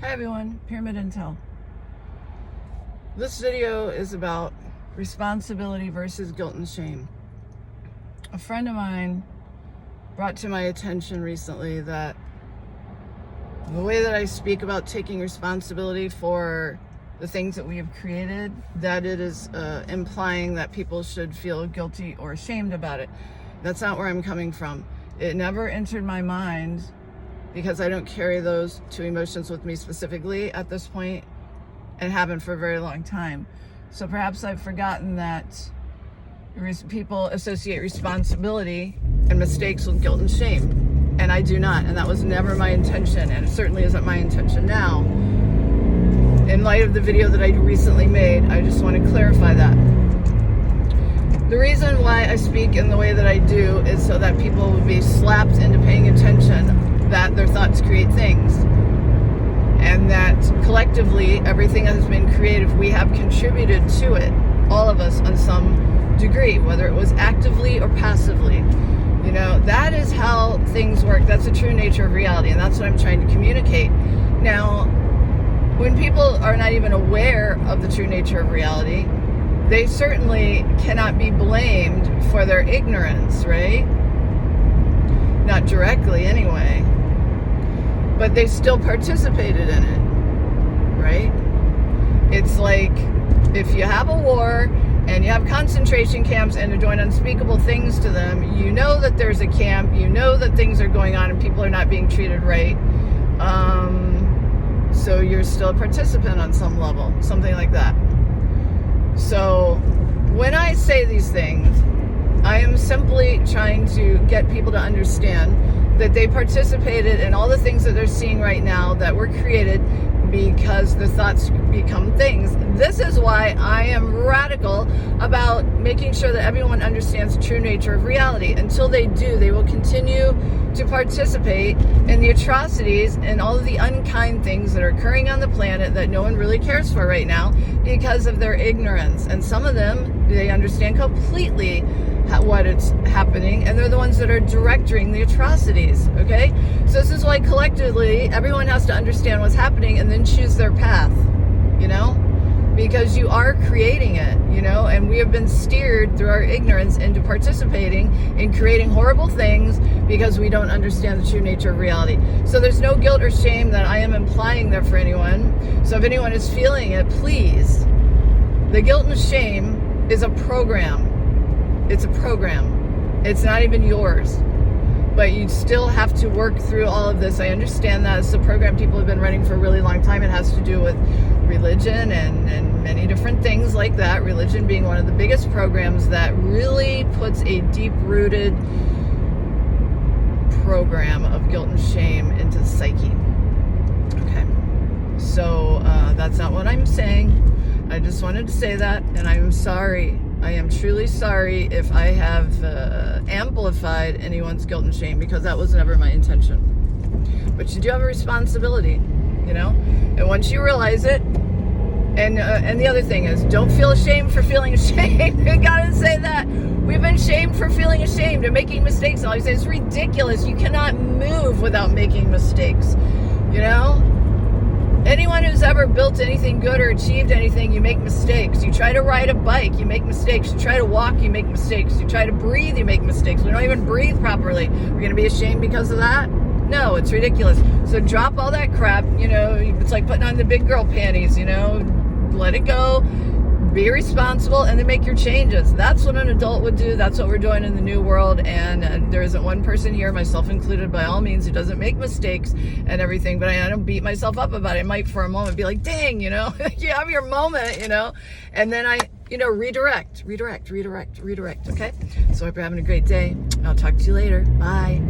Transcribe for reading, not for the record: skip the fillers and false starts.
Hi everyone, Pyramid Intel. This video is about responsibility versus guilt and shame. A friend of mine brought to my attention recently that the way that I speak about taking responsibility for the things that we have created, that it is implying that people should feel guilty or ashamed about it. That's not where I'm coming from. It never entered my mind because I don't carry those two emotions with me specifically at this point and haven't for a very long time. So perhaps I've forgotten that people associate responsibility and mistakes with guilt and shame. And I do not, and that was never my intention, and it certainly isn't my intention now. In light of the video that I recently made, I just want to clarify that. The reason why I speak in the way that I do is so that people will be slapped into paying attention that their thoughts create things, and that collectively everything that has been created, we have contributed to it, all of us on some degree, whether it was actively or passively. You know, that is how things work. That's the true nature of reality, and that's what I'm trying to communicate. Now, when people are not even aware of the true nature of reality, they certainly cannot be blamed for their ignorance, right? Not directly anyway. But they still participated in it, right? It's like if you have a war and you have concentration camps and they're doing unspeakable things to them, you know that there's a camp, you know that things are going on and people are not being treated right. So you're still a participant on some level, something like that. So when I say these things, I am simply trying to get people to understand that they participated in all the things that they're seeing right now that were created because the thoughts become things. This is why I am radical about making sure that everyone understands the true nature of reality. Until they do, they will continue to participate in the atrocities and all of the unkind things that are occurring on the planet that no one really cares for right now because of their ignorance. And some of them, they understand completely what it's happening, and they're the ones that are directing the atrocities, okay? So this is why collectively everyone has to understand what's happening and then choose their path, you know, because you are creating it, you know, and we have been steered through our ignorance into participating in creating horrible things because we don't understand the true nature of reality. So there's no guilt or shame that I am implying there for anyone. So if anyone is feeling it, please, the guilt and shame is a program. It's a program. It's not even yours. But you still have to work through all of this. I understand that. It's a program people have been running for a really long time. It has to do with religion and many different things like that. Religion being one of the biggest programs that really puts a deep-rooted program of guilt and shame into the psyche. Okay. So that's not what I'm saying. I just wanted to say that, and I'm sorry. I am truly sorry if I have amplified anyone's guilt and shame, because that was never my intention. But you do have a responsibility, you know? And once you realize it, and the other thing is, don't feel ashamed for feeling ashamed. I gotta say that. We've been shamed for feeling ashamed and making mistakes. And all you say, it's ridiculous. You cannot move without making mistakes, you know? Anyone who's ever built anything good or achieved anything, you make mistakes. You try to ride a bike, you make mistakes. You try to walk, you make mistakes. You try to breathe, you make mistakes. We don't even breathe properly. We're going to be ashamed because of that? No, it's ridiculous. So drop all that crap. You know, it's like putting on the big girl panties, you know. Let it go. Be responsible, and then make your changes. That's what an adult would do. That's what we're doing in the new world. And there isn't one person here, myself included, by all means, who doesn't make mistakes and everything. But I don't beat myself up about it. I might for a moment be like, dang, you know, you have your moment, you know. And then I, you know, redirect, okay? So I hope you're having a great day. I'll talk to you later. Bye.